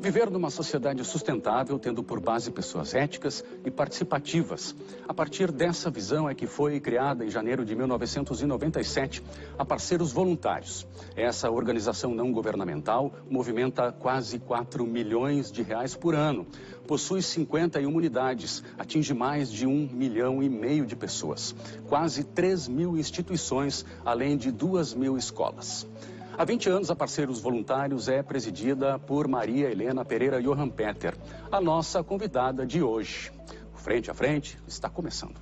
Viver numa sociedade sustentável, tendo por base pessoas éticas e participativas. A partir dessa visão é que foi criada em janeiro de 1997 a Parceiros Voluntários. Essa organização não governamental movimenta quase 4 milhões de reais por ano. Possui 51 unidades, atinge mais de 1,5 milhão de pessoas. Quase 3 mil instituições, além de 2.000 escolas. Há 20 anos, a Parceiros Voluntários é presidida por Maria Helena Pereira Johan Peter, a nossa convidada de hoje. O Frente a Frente está começando.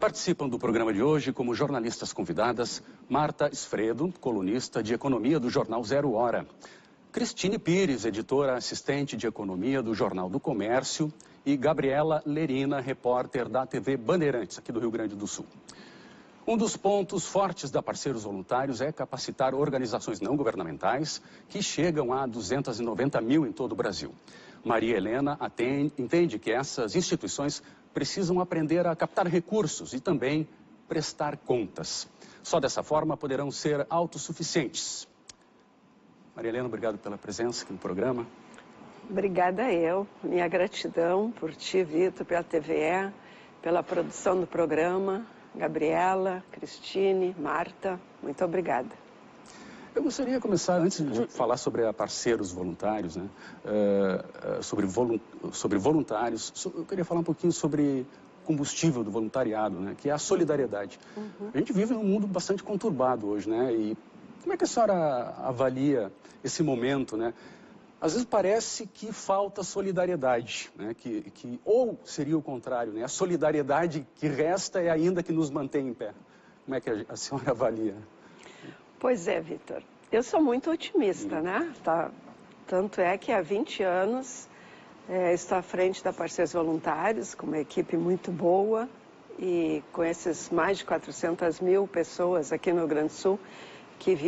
Participam do programa de hoje como jornalistas convidadas Marta Sfredo, colunista de Economia do Jornal Zero Hora. Cristine Pires, editora assistente de Economia do Jornal do Comércio, e Gabriela Lerina, repórter da TV Bandeirantes, aqui do Rio Grande do Sul. Um dos pontos fortes da Parceiros Voluntários é capacitar organizações não governamentais que chegam a 290 mil em todo o Brasil. Maria Helena entende que essas instituições precisam aprender a captar recursos e também prestar contas. Só dessa forma poderão ser autossuficientes. Maria Helena, obrigado pela presença aqui no programa. Obrigada eu. Minha gratidão por ti, Vitor, pela TVE, pela produção do programa. Gabriela, Cristine, Marta, muito obrigada. Eu gostaria de começar, antes de falar sobre a Parceiros Voluntários, né, sobre voluntários, eu queria falar um pouquinho sobre combustível do voluntariado, né, que é a solidariedade. A gente vive num mundo bastante conturbado hoje, né, e como é que a senhora avalia esse momento, né? Às vezes parece que falta solidariedade, né? Ou seria o contrário, né? A solidariedade que resta é ainda que nos mantém em pé. Como é que a senhora avalia? Pois é, Vitor. Eu sou muito otimista, né? Tanto é que há 20 anos estou à frente da Parceiros Voluntários, com uma equipe muito boa, e com esses mais de 400 mil pessoas aqui no Rio Grande do Sul, que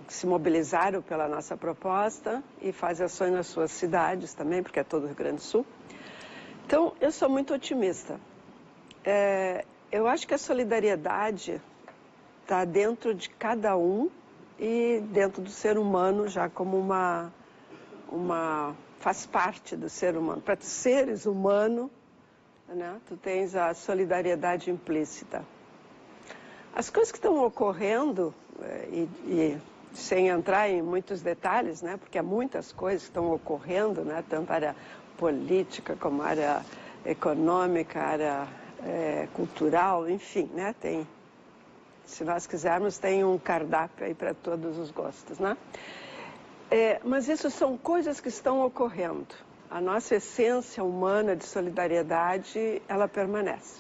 se mobilizaram pela nossa proposta e fazem ações nas suas cidades também, porque é todo o Rio Grande do Sul. Então, eu sou muito otimista. Eu acho que a solidariedade está dentro de cada um e dentro do ser humano já como faz parte do ser humano. Para seres humanos, né, tu tens a solidariedade implícita. As coisas que estão ocorrendo, e sem entrar em muitos detalhes, né, porque há muitas coisas que estão ocorrendo, né, tanto a área política como a área econômica, a área cultural, enfim, né, se nós quisermos, tem um cardápio aí para todos os gostos, né? Mas isso são coisas que estão ocorrendo. A nossa essência humana de solidariedade, ela permanece.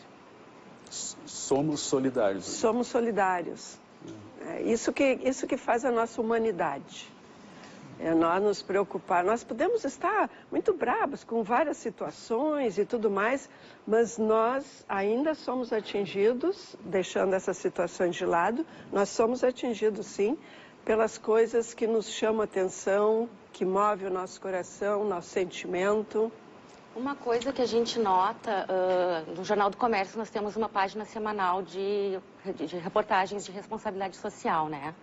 Somos solidários. Somos solidários. Isso que faz a nossa humanidade. Nós nos preocupar. Nós podemos estar muito bravos com várias situações e tudo mais, mas nós ainda somos atingidos, deixando essas situações de lado, nós somos atingidos sim pelas coisas que nos chamam a atenção, que movem o nosso coração, nosso sentimento. Uma coisa que a gente nota, no Jornal do Comércio nós temos uma página semanal de reportagens de responsabilidade social, né?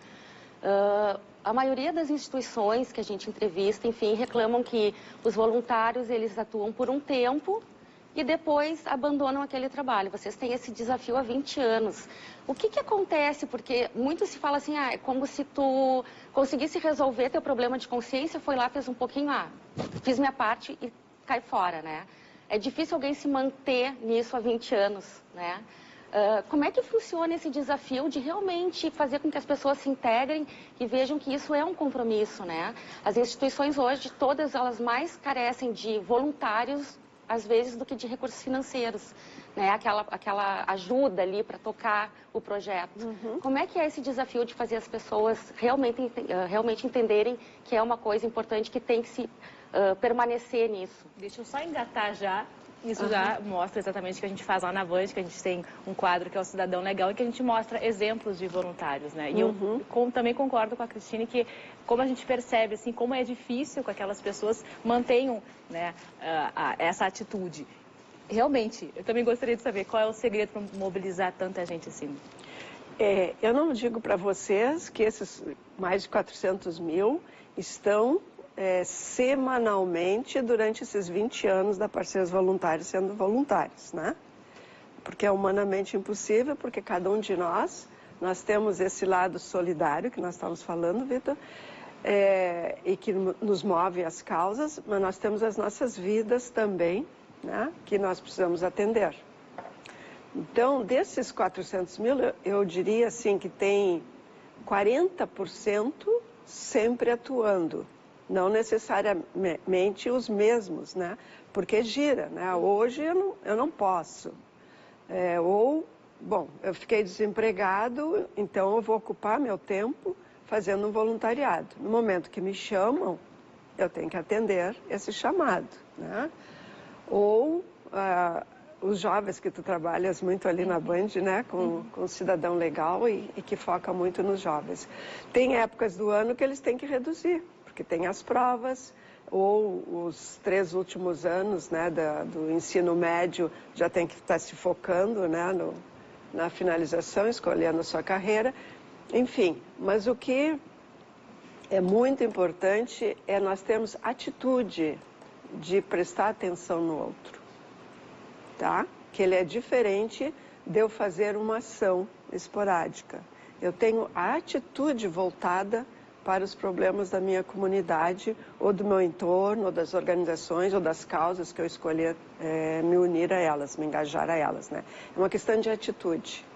A maioria das instituições que a gente entrevista, enfim, reclamam que os voluntários, eles atuam por um tempo e depois abandonam aquele trabalho. Vocês têm esse desafio há 20 anos. O que acontece? Porque muito se fala assim, é como se tu conseguisse resolver teu problema de consciência, foi lá, fez um pouquinho, fiz minha parte e cai fora, né? É difícil alguém se manter nisso há 20 anos, né? Como é que funciona esse desafio de realmente fazer com que as pessoas se integrem e vejam que isso é um compromisso, né? As instituições hoje, todas elas mais carecem de voluntários, às vezes, do que de recursos financeiros, né? Aquela ajuda ali para tocar o projeto. Como é que é esse desafio de fazer as pessoas realmente entenderem que é uma coisa importante, que tem que se permanecer nisso? Deixa eu só engatar já. Isso já mostra exatamente o que a gente faz lá na Avante, que a gente tem um quadro que é o Cidadão Legal, e que a gente mostra exemplos de voluntários, né? E eu também concordo com a Cristine que, como a gente percebe, assim, como é difícil que aquelas pessoas mantenham, né, essa atitude. realmente, eu também gostaria de saber qual é o segredo para mobilizar tanta gente assim. Eu não digo para vocês que esses mais de 400 mil estão semanalmente durante esses 20 anos da Parceiros Voluntários sendo voluntários, né? Porque é humanamente impossível, porque cada um de nós temos esse lado solidário que nós estamos falando, Vitor, e que nos move as causas, mas nós temos as nossas vidas também, né? Que nós precisamos atender. Então, desses 400 mil, eu diria assim que tem 40% sempre atuando. Não necessariamente os mesmos, né? Porque gira, né? Hoje eu não posso. Bom, eu fiquei desempregado, então eu vou ocupar meu tempo fazendo um voluntariado. No momento que me chamam, eu tenho que atender esse chamado, né? Ou os jovens que tu trabalhas muito ali na Band, né? Com o Cidadão Legal e que foca muito nos jovens. Tem épocas do ano que eles têm que reduzir, porque tem as provas, ou os 3 últimos anos, né, do ensino médio já tem que estar se focando, né, na finalização, escolhendo a sua carreira. Enfim, mas o que é muito importante é nós termos atitude de prestar atenção no outro, tá? Que ele é diferente de eu fazer uma ação esporádica. Eu tenho a atitude voltada para os problemas da minha comunidade, ou do meu entorno, ou das organizações, ou das causas que eu escolher me unir a elas, me engajar a elas, né? É uma questão de atitude.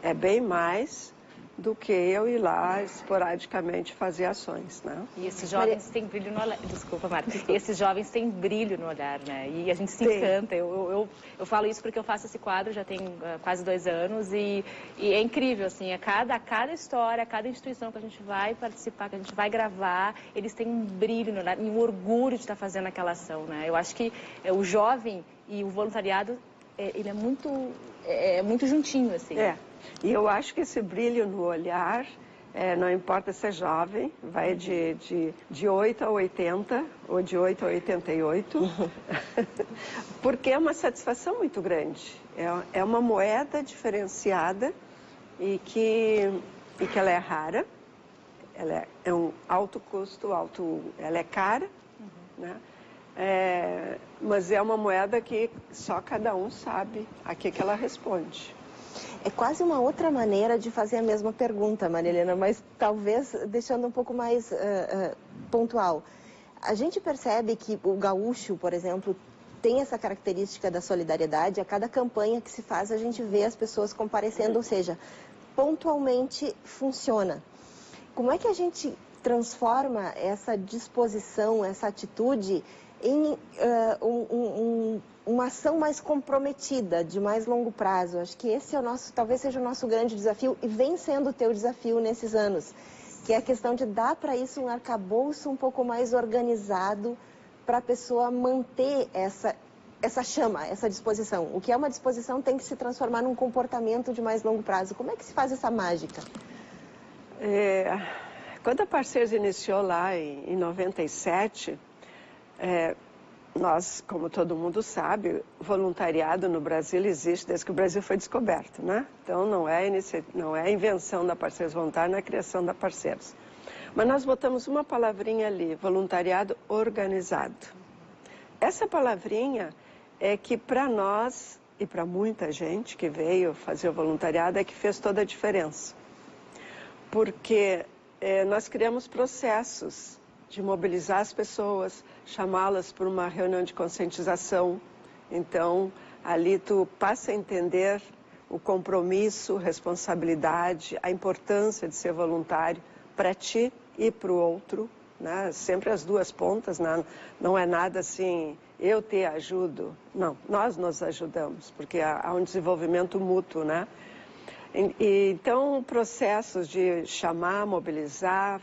É bem mais do que eu ir lá esporadicamente fazer ações, né? E esses jovens têm brilho no olhar. Desculpa, Marta. Esses jovens têm brilho no olhar, né? E a gente se encanta. Eu falo isso porque eu faço esse quadro já tem quase 2 anos e é incrível, assim, a cada história, a cada instituição que a gente vai participar, que a gente vai gravar, eles têm um brilho no olhar e um orgulho de estar fazendo aquela ação, né? Eu acho que o jovem e o voluntariado, ele é muito juntinho, assim. E eu acho que esse brilho no olhar, não importa se é jovem, vai de 8 a 80, ou de 8 a 88, porque é uma satisfação muito grande. É uma moeda diferenciada e que ela é rara, ela é um alto custo, ela é cara, né? Mas é uma moeda que só cada um sabe a que ela responde. É quase uma outra maneira de fazer a mesma pergunta, Maria Helena, mas talvez deixando um pouco mais pontual. A gente percebe que o gaúcho, por exemplo, tem essa característica da solidariedade. A cada campanha que se faz, a gente vê as pessoas comparecendo, ou seja, pontualmente funciona. Como é que a gente transforma essa disposição, essa atitude em uma ação mais comprometida, de mais longo prazo? Acho que esse talvez seja o nosso grande desafio, e vem sendo o teu desafio nesses anos, que é a questão de dar para isso um arcabouço um pouco mais organizado, para a pessoa manter essa chama, essa disposição. O que é uma disposição tem que se transformar num comportamento de mais longo prazo. Como é que se faz essa mágica? Quando a Parceiros iniciou lá em 97, nós, como todo mundo sabe, voluntariado no Brasil existe desde que o Brasil foi descoberto, né? Então não é invenção da Parceiros Voluntários, não é criação da Parceiros. Mas nós botamos uma palavrinha ali, voluntariado organizado. Essa palavrinha é que para nós e para muita gente que veio fazer o voluntariado é que fez toda a diferença. Porque nós criamos processos de mobilizar as pessoas, chamá-las para uma reunião de conscientização. Então, ali tu passa a entender o compromisso, responsabilidade, a importância de ser voluntário para ti e para o outro, né? Sempre as duas pontas, né? Não é nada assim, eu te ajudo. Não, nós nos ajudamos, porque há um desenvolvimento mútuo, né? Então, processos de chamar, mobilizar,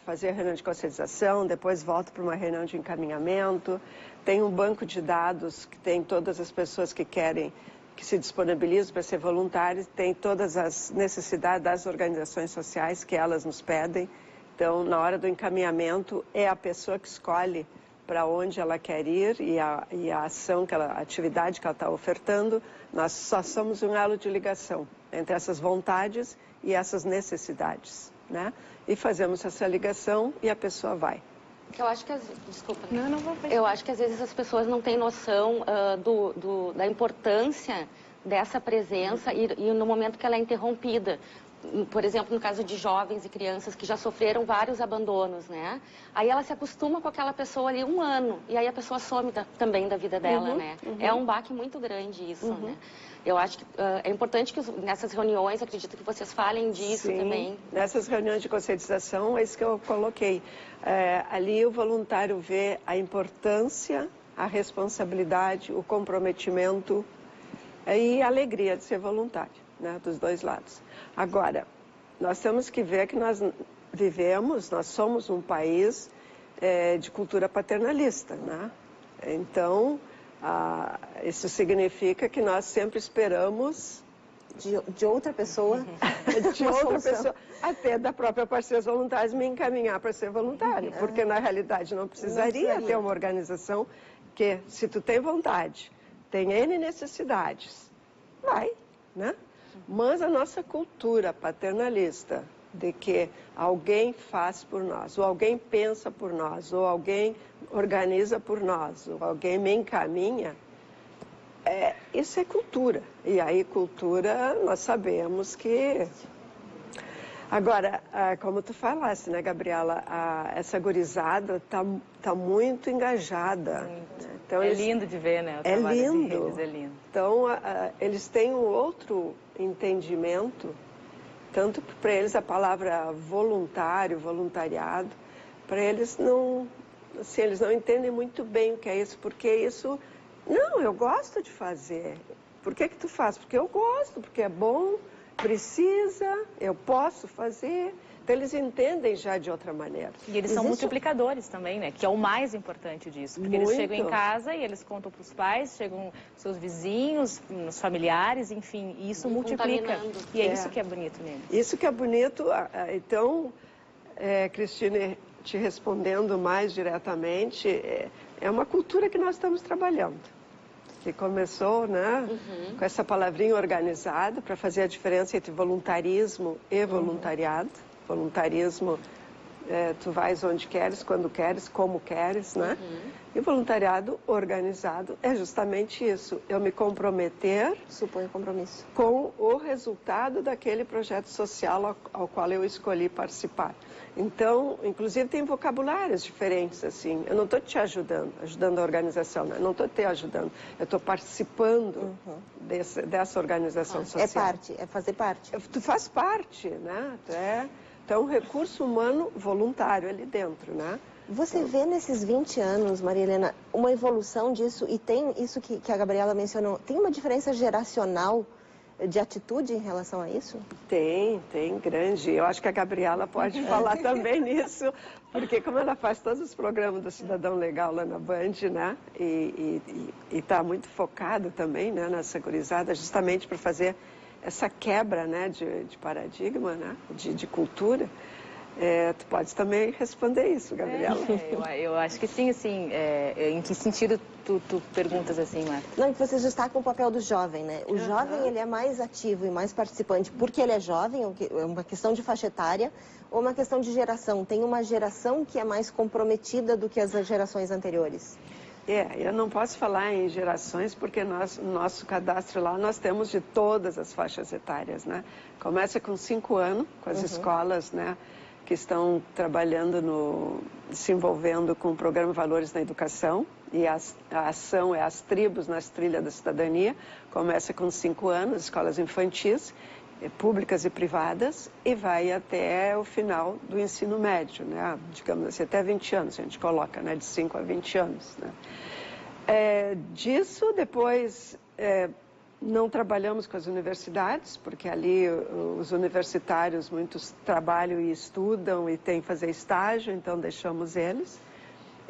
fazer a reunião de conscientização, depois volta para uma reunião de encaminhamento. Tem um banco de dados que tem todas as pessoas que querem, que se disponibilizam para ser voluntários, tem todas as necessidades das organizações sociais que elas nos pedem. Então, na hora do encaminhamento, é a pessoa que escolhe para onde ela quer ir e a ação, a atividade que ela está ofertando, nós só somos um elo de ligação entre essas vontades e essas necessidades, né? E fazemos essa ligação e a pessoa vai. Eu acho que desculpa. Não vou ver. Eu acho que às vezes as pessoas não têm noção da importância dessa presença e no momento que ela é interrompida. Por exemplo, no caso de jovens e crianças que já sofreram vários abandonos, né? Aí ela se acostuma com aquela pessoa ali 1 ano e aí a pessoa some também da vida dela, né? É um baque muito grande isso, né? Eu acho que é importante que nessas reuniões, acredito que vocês falem disso também. Nessas reuniões de conscientização, é isso que eu coloquei. Ali o voluntário vê a importância, a responsabilidade, o comprometimento e a alegria de ser voluntário, né? Dos dois lados. Agora, nós temos que ver que nós somos um país de cultura paternalista, né? Então, isso significa que nós sempre esperamos de outra pessoa, até da própria Parceiros Voluntários me encaminhar para ser voluntário, porque na realidade não precisaria ter uma organização que, se tu tem vontade, tem N necessidades, vai, né? Mas a nossa cultura paternalista de que alguém faz por nós, ou alguém pensa por nós, ou alguém organiza por nós, ou alguém me encaminha, isso é cultura. E aí cultura nós sabemos que... Agora, como tu falaste, né, Gabriela, essa gurizada tá muito engajada. Muito. Então, lindo de ver, né? É lindo. Deles, é lindo. Então, eles têm um outro entendimento, tanto para eles a palavra voluntário, voluntariado, para eles eles não entendem muito bem o que é isso, porque isso, não, eu gosto de fazer. Por que tu faz? Porque eu gosto, porque é bom, precisa, eu posso fazer. Então, eles entendem já de outra maneira. E eles são multiplicadores também, né? Que é o mais importante disso. Porque eles chegam em casa e eles contam para os pais, chegam seus vizinhos, os familiares, enfim, e isso multiplica. E é isso que é bonito neles. Isso que é bonito. Então, Cristine, te respondendo mais diretamente, é uma cultura que nós estamos trabalhando. Que começou, né, com essa palavrinha organizado, para fazer a diferença entre voluntarismo e voluntariado. Voluntarismo, tu vais onde queres, quando queres, como queres, né? E voluntariado organizado é justamente isso. Eu me comprometer... Supõe compromisso. Com o resultado daquele projeto social ao qual eu escolhi participar. Então, inclusive tem vocabulários diferentes, assim. Eu não estou te ajudando a organização, né? Eu não estou te ajudando. Eu estou participando dessa organização social. É fazer parte. Tu faz parte, né? Tu é um recurso humano voluntário ali dentro, né? Você vê nesses 20 anos, Maria Helena, uma evolução disso, e tem isso que a Gabriela mencionou, tem uma diferença geracional de atitude em relação a isso? Tem grande. Eu acho que a Gabriela pode falar também nisso, porque como ela faz todos os programas do Cidadão Legal lá na Band, né? E está muito focada também, né, nessa gurizada, justamente para fazer essa quebra, né, de paradigma, né, de cultura. Tu pode também responder isso, Gabriela. Eu acho que sim, assim, em que sentido tu perguntas assim, Marta? Não, que vocês destacam o papel do jovem, né? O jovem, ele é mais ativo e mais participante porque ele é jovem, é uma questão de faixa etária, ou uma questão de geração? Tem uma geração que é mais comprometida do que as gerações anteriores? Eu não posso falar em gerações, porque no nosso cadastro lá nós temos de todas as faixas etárias, né? Começa com 5 anos, com as escolas, né, que estão trabalhando se envolvendo com o programa Valores na Educação, e a ação é as tribos nas trilhas da cidadania. Começa com 5 anos, escolas infantis, públicas e privadas, e vai até o final do ensino médio, né? Digamos assim, até 20 anos, a gente coloca, né? De 5 a 20 anos. Né? Disso, depois, não trabalhamos com as universidades, porque ali os universitários, muitos trabalham e estudam e têm que fazer estágio, então deixamos eles.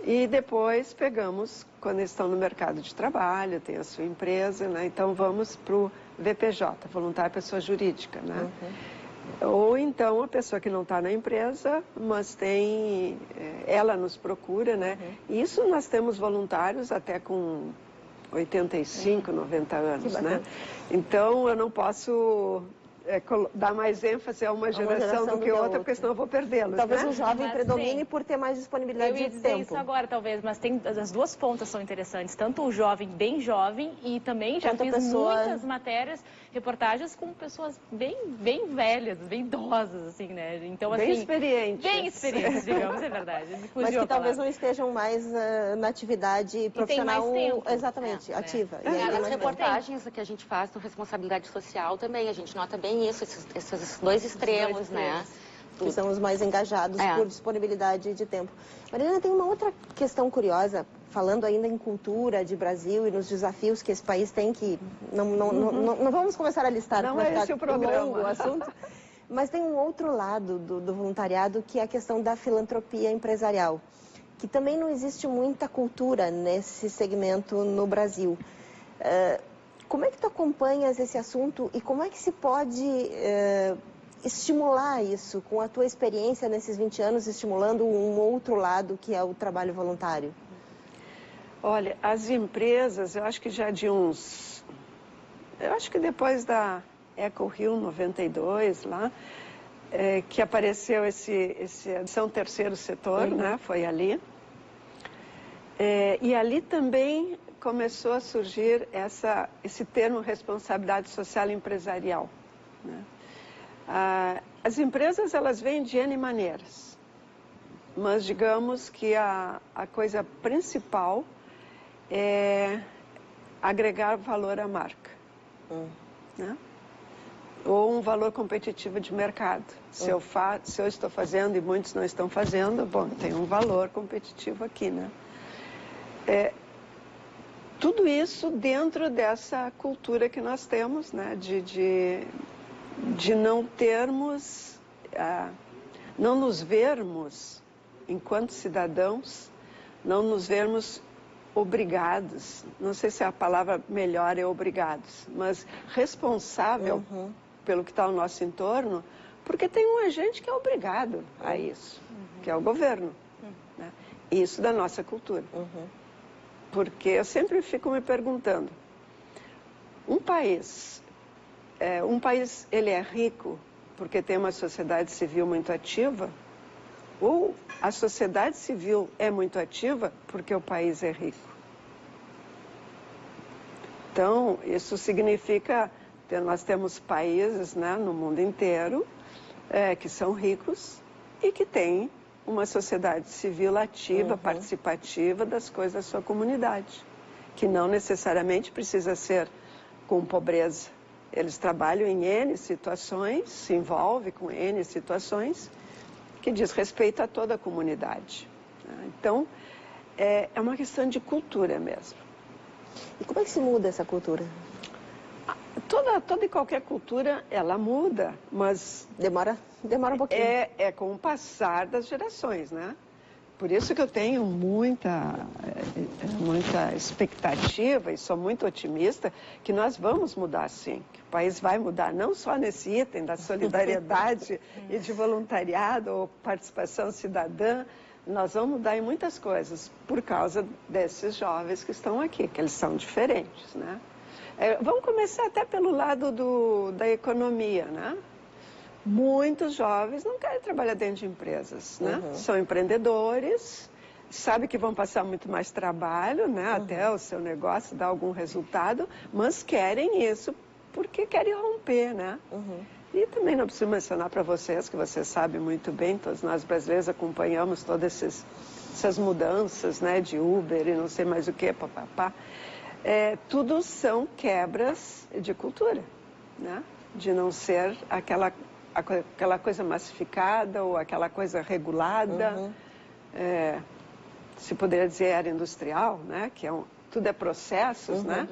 E depois pegamos, quando eles estão no mercado de trabalho, tem a sua empresa, né? Então vamos para o VPJ, Voluntário Pessoa Jurídica, né? Ou então a pessoa que não está na empresa, mas ela nos procura, né? Isso nós temos voluntários até com 85, 90 anos, né? Então eu não posso dar mais ênfase a uma geração do que outra, porque senão eu vou perdê-los. Talvez né? o jovem predomine por ter mais disponibilidade de tempo. Eu ia dizer isso agora, talvez, mas as duas pontas são interessantes. Tanto o jovem, bem jovem, e também já fiz muitas matérias, reportagens com pessoas bem velhas, bem idosas, assim, né? Então, bem assim, experientes. Bem experientes, digamos, é verdade. Mas que talvez não estejam mais na atividade profissional. E tem mais tempo. Exatamente, ativa. As reportagens que a gente faz com responsabilidade social também, a gente nota bem isso, esses dois extremos, né? Que são os mais engajados por disponibilidade de tempo. Marilena, tem uma outra questão curiosa, falando ainda em cultura de Brasil e nos desafios que esse país tem, que não vamos começar a listar, não é esse o programa. Longo o assunto, mas tem um outro lado do voluntariado, que é a questão da filantropia empresarial, que também não existe muita cultura nesse segmento no Brasil. Como é que tu acompanhas esse assunto e como é que se pode estimular isso, com a tua experiência nesses 20 anos, estimulando um outro lado, que é o trabalho voluntário? Olha, as empresas, eu acho que já eu acho que depois da Eco Rio 92, lá, que apareceu esse edição terceiro setor, né, foi ali. E ali também começou a surgir esse termo responsabilidade social empresarial, né? As empresas, elas vêm de N maneiras, mas digamos que a coisa principal é agregar valor à marca, né? Ou um valor competitivo de mercado. Se eu estou fazendo e muitos não estão fazendo, bom, tem um valor competitivo aqui, né? Tudo isso dentro dessa cultura que nós temos, né? De não termos, não nos vermos, enquanto cidadãos, não nos vermos obrigados, não sei se a palavra melhor é obrigados, mas responsável pelo que está ao nosso entorno, porque tem um agente que é obrigado a isso, que é o governo, né? Isso da nossa cultura. Porque eu sempre fico me perguntando, um país ele é rico porque tem uma sociedade civil muito ativa, ou a sociedade civil é muito ativa porque o país é rico? Então, isso significa que nós temos países, né, no mundo inteiro que são ricos e que têm uma sociedade civil ativa, participativa das coisas da sua comunidade, que não necessariamente precisa ser com pobreza. Eles trabalham em N situações, se envolvem com N situações, que diz respeito a toda a comunidade. Então, é uma questão de cultura mesmo. E como é que se muda essa cultura? Toda e qualquer cultura, ela muda, mas... Demora um pouquinho. É com o passar das gerações, né? Por isso que eu tenho muita expectativa e sou muito otimista que nós vamos mudar sim, que o país vai mudar, não só nesse item da solidariedade e de voluntariado ou participação cidadã, nós vamos mudar em muitas coisas por causa desses jovens que estão aqui, que eles são diferentes, né? Vamos começar até pelo lado da economia, né? Muitos jovens não querem trabalhar dentro de empresas, né? São empreendedores, sabem que vão passar muito mais trabalho, né? Até o seu negócio dar algum resultado, mas querem isso porque querem romper, né? E também não preciso mencionar para vocês, que vocês sabem muito bem, todos nós brasileiros acompanhamos todas essas mudanças, né? De Uber e não sei mais o que, papapá. Tudo são quebras de cultura, né? De não ser aquela coisa massificada ou aquela coisa regulada, se poderia dizer era industrial, né? Que tudo é processos, né?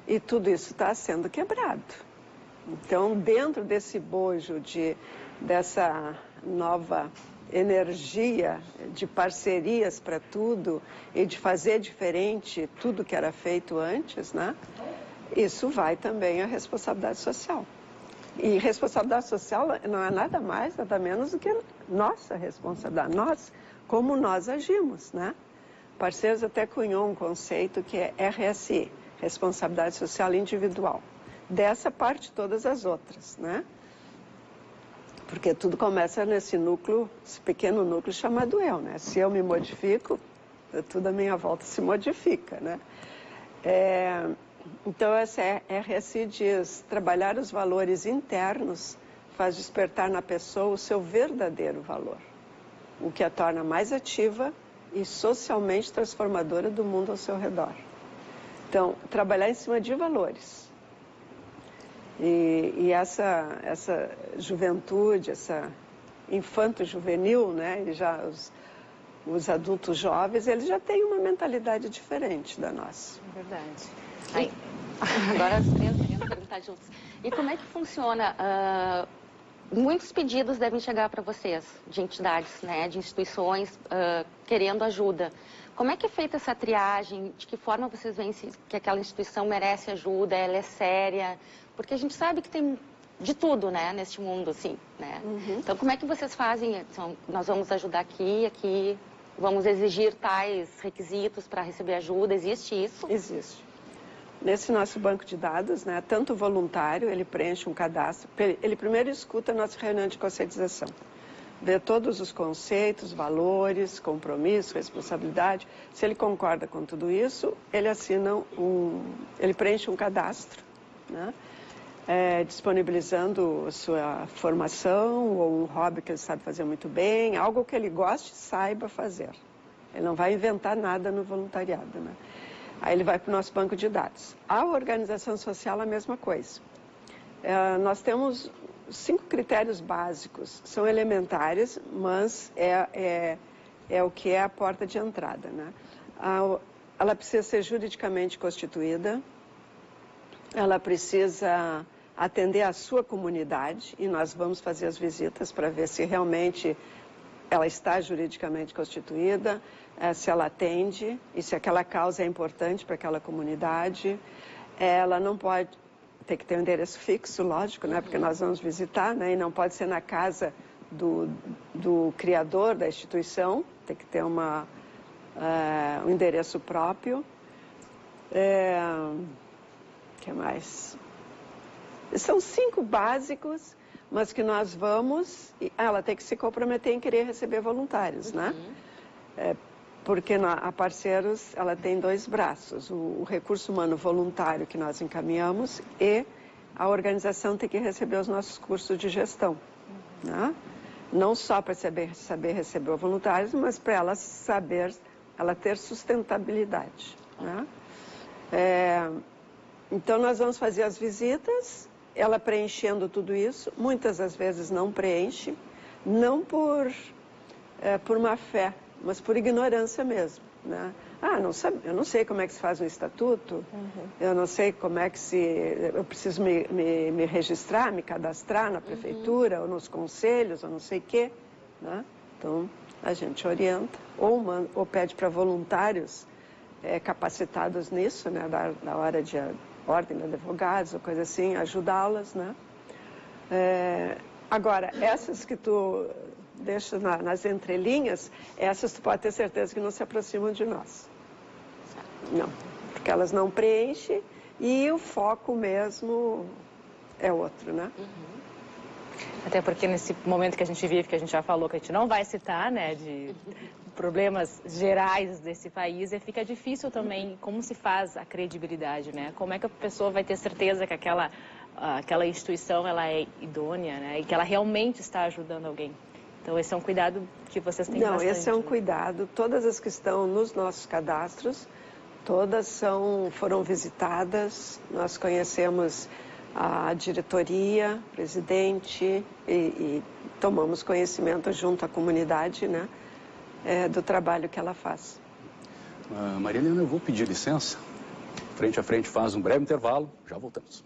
E tudo isso está sendo quebrado. Então, dentro desse bojo dessa nova energia de parcerias para tudo e de fazer diferente tudo que era feito antes, né? Isso vai também à responsabilidade social. E responsabilidade social não é nada mais, nada menos do que nossa responsabilidade, nós, como nós agimos, né? Parceiros até cunhou um conceito que é RSI, Responsabilidade Social Individual. Dessa parte, todas as outras, né? Porque tudo começa nesse núcleo, esse pequeno núcleo chamado eu, né? Se eu me modifico, tudo à minha volta se modifica, né? Então, essa RSI diz, trabalhar os valores internos faz despertar na pessoa o seu verdadeiro valor, o que a torna mais ativa e socialmente transformadora do mundo ao seu redor. Então, trabalhar em cima de valores. E essa juventude, essa infanto-juvenil, né? E já os adultos jovens, eles já têm uma mentalidade diferente da nossa. É verdade. Aí, agora as três querendo perguntar juntos. E como é que funciona? Muitos pedidos devem chegar para vocês, de entidades, né, de instituições querendo ajuda. Como é que é feita essa triagem? De que forma vocês veem que aquela instituição merece ajuda, ela é séria? Porque a gente sabe que tem de tudo, né, neste mundo, assim, né? Uhum. Então, como é que vocês fazem? Nós vamos ajudar aqui, vamos exigir tais requisitos para receber ajuda. Existe isso? Existe. Nesse nosso banco de dados, né, tanto o voluntário, ele preenche um cadastro, ele primeiro escuta a nossa reunião de conscientização, vê todos os conceitos, valores, compromisso, responsabilidade. Se ele concorda com tudo isso, ele ele preenche um cadastro, né, disponibilizando a sua formação ou um hobby que ele sabe fazer muito bem, algo que ele goste e saiba fazer. Ele não vai inventar nada no voluntariado, né? Aí ele vai para o nosso banco de dados. A organização social é a mesma coisa. Nós temos 5 critérios básicos. São elementares, mas é o que é a porta de entrada, né? Ela precisa ser juridicamente constituída, ela precisa atender à sua comunidade, e nós vamos fazer as visitas para ver se realmente ela está juridicamente constituída, se ela atende e se aquela causa é importante para aquela comunidade. Ela não pode ter que ter um endereço fixo, lógico, né? Porque nós vamos visitar, né? E não pode ser na casa do criador da instituição, tem que ter um endereço próprio. O que mais? São 5 básicos, mas que nós vamos... Ela tem que se comprometer em querer receber voluntários, né? Porque a Parceiros, ela tem 2 braços. O recurso humano voluntário que nós encaminhamos e a organização tem que receber os nossos cursos de gestão, né? Não só para saber receber voluntários, mas para ela ter sustentabilidade, né? Então, nós vamos fazer as visitas, ela preenchendo tudo isso. Muitas das vezes não preenche, não por má fé, mas por ignorância mesmo, né? Eu não sei como é que se faz um estatuto, eu não sei como é que eu preciso me registrar, me cadastrar na prefeitura, ou nos conselhos, ou não sei o quê, né? Então, a gente orienta, ou pede para voluntários capacitados nisso, né, da hora de ordem de advogados, ou coisa assim, ajudá-las, né? Agora, essas que tu deixa nas entrelinhas, essas tu pode ter certeza que não se aproximam de nós. Não, porque elas não preenchem e o foco mesmo é outro, né? Até porque nesse momento que a gente vive, que a gente já falou, que a gente não vai citar, né, de problemas gerais desse país, fica difícil também como se faz a credibilidade, né? Como é que a pessoa vai ter certeza que aquela instituição ela é idônea, né? E que ela realmente está ajudando alguém. Então, esse é um cuidado que vocês têm bastante. Não, esse é um cuidado. Todas as que estão nos nossos cadastros, todas foram visitadas. Nós conhecemos a diretoria, presidente, e tomamos conhecimento junto à comunidade, né, do trabalho que ela faz. Maria Helena, eu vou pedir licença. Frente a frente faz um breve intervalo, já voltamos.